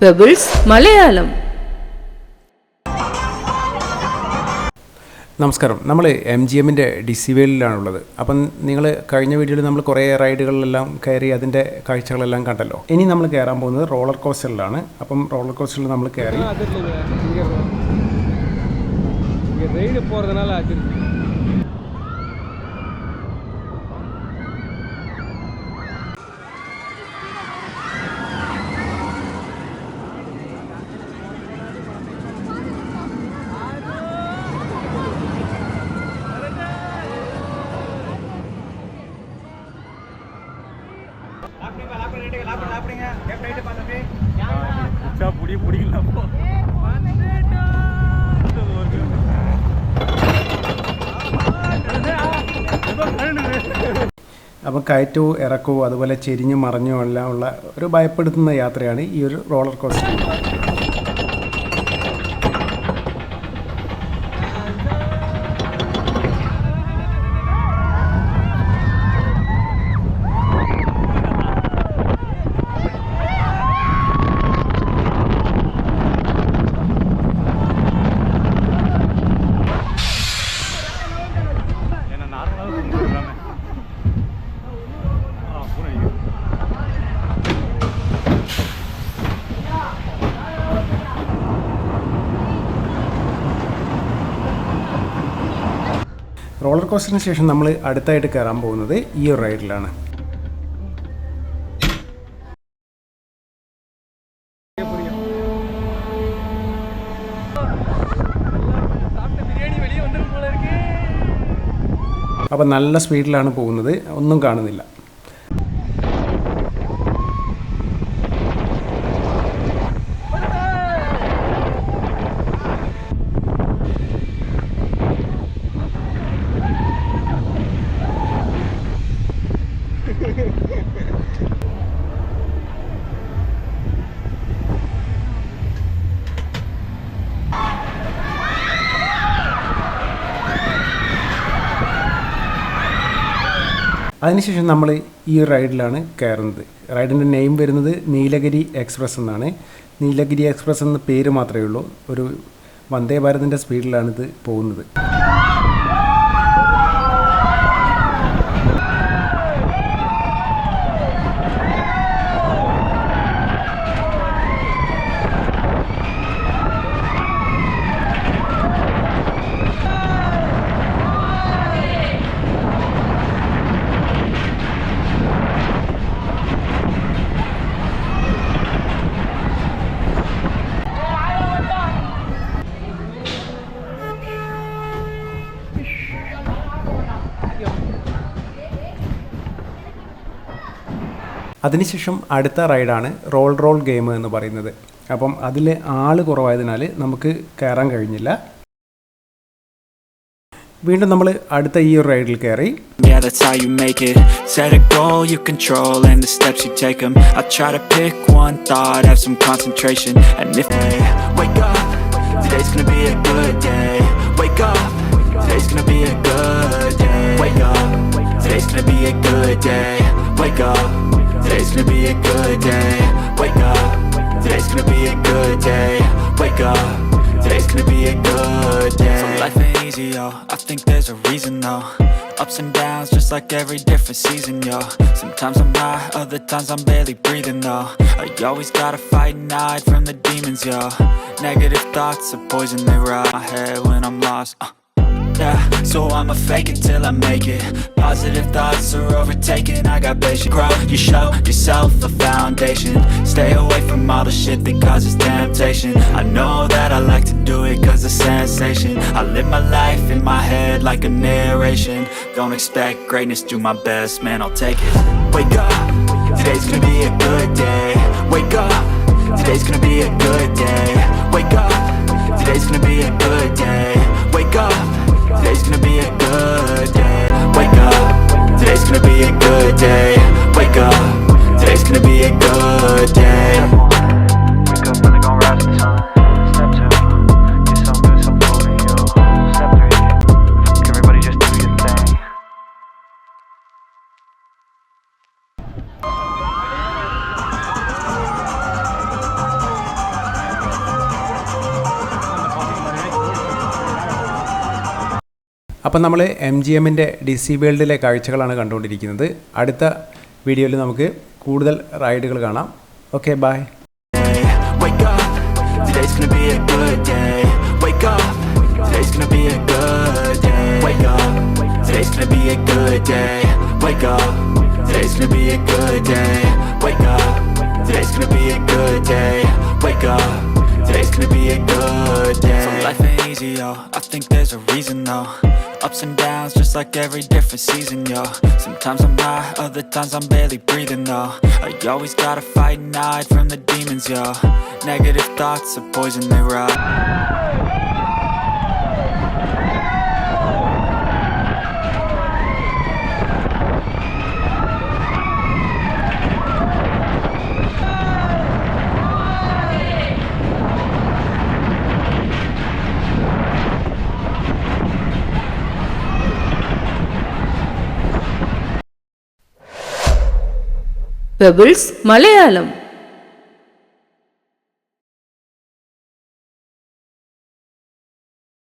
Pebbles Malayalam. നമസ്കാരം. നമ്മൾ MGMൻ്റെ DC വേൾഡിലാണുള്ളത്. അപ്പം നിങ്ങൾ കഴിഞ്ഞ വീഡിയോയിൽ നമ്മൾ കുറേ റൈഡുകളിലെല്ലാം കയറി അതിൻ്റെ കാഴ്ചകളെല്ലാം കണ്ടല്ലോ. ഇനി നമ്മൾ കയറാൻ പോകുന്നത് റോളർ കോസ്റ്ററിലാണ്. അപ്പം റോളർ കോസ്റ്ററിൽ നമ്മൾ കയറി റൈഡ് പോകുന്നതിനാல അപ്പം കയറ്റവും ഇറക്കവും അതുപോലെ ചെരിഞ്ഞും മറിഞ്ഞും എല്ലാം ഉള്ള ഒരു ഭയപ്പെടുത്തുന്ന യാത്രയാണ് ഈ ഒരു റോളർ കോസ്റ്റർ. റോളർ കോസ്റ്ററിന് ശേഷം നമ്മൾ അടുത്തായിട്ട് കയറാൻ പോകുന്നത് ഈ ഒരു റൈഡിലാണ്. അപ്പം നല്ല സ്പീഡിലാണ് പോകുന്നത്, ഒന്നും കാണുന്നില്ല. അതിനുശേഷം നമ്മൾ ഈ റൈഡിലാണ് കയറുന്നത്. റൈഡിൻ്റെ നെയിം വരുന്നത് നീലഗിരി എക്സ്പ്രസ് എന്നാണ്. നീലഗിരി എക്സ്പ്രസ് എന്ന പേര് മാത്രമേ ഉള്ളൂ. ഒരു വന്ദേ ഭാരതിൻ്റെ സ്പീഡിലാണിത് പോകുന്നത്. അതിനുശേഷം അടുത്ത റൈഡാണ് റോൾ ഗെയിം എന്ന് പറയുന്നത്. അപ്പം അതിൽ ആൾ കുറവായതിനാൽ നമുക്ക് കയറാൻ കഴിഞ്ഞില്ല. വീണ്ടും നമ്മൾ അടുത്ത ഈ ഒരു റൈഡിൽ കയറി. Yeah, that's how you make it. Set a goal you control and the steps you take them. I try to pick one thought, have some concentration. And if wake up, today's gonna be a good day. Wake up, today's gonna be a good day. Wake up, today's gonna be a good day. Wake up, today's gonna be a good day. Wake up, today's gonna be a good day. Wake up, today's gonna be a good day. So life ain't easy, yo. I think there's a reason though. Ups and downs, just like every different season, yo. Sometimes I'm high, other times I'm barely breathing, though. I always gotta fight and hide from the demons, yo. Negative thoughts are poison, they rot my head when I'm lost. Yeah, so I'ma fake it till I make it. Positive thoughts are overtaken, I got patience. Grow, you show yourself a foundation. Stay away from all the shit that causes temptation. I know that I like to do it cause it's sensation. I live my life in my head like a narration. Don't expect greatness, do my best, man, I'll take it. Wake up, today's gonna be a good day. Wake up, today's gonna be a good day. Wake up, today's gonna be a good day. Wake up, today's gonna be a good day. Wake up, today's gonna be a good day. Wake up, today's gonna be a good day. Wake up, really gon' rise to the sun. Step 2, get some good, some food in you. Step 3, everybody just do your thing. അപ്പം നമ്മൾ MGMൻ്റെ DC വേൾഡിലെ കാഴ്ചകളാണ് കണ്ടുകൊണ്ടിരിക്കുന്നത്. അടുത്ത വീഡിയോയിൽ നമുക്ക് കൂടുതൽ റൈഡുകൾ കാണാം. Okay, bye. Wake up, today's gonna be a good day. Wake up, today's gonna be a good day. Wake up, today's gonna be a good day. Wake up, today's gonna be a good day. Wake up, today's gonna be a good day. Wake up, today's gonna be a good day. So life ain't easy, yo, I think there's a reason though. Ups and downs, just like every different season, yo. Sometimes I'm high, other times I'm barely breathing, though. I always gotta fight and hide from the demons, yo. Negative thoughts are poison, they rot. Pebbles Malayalam.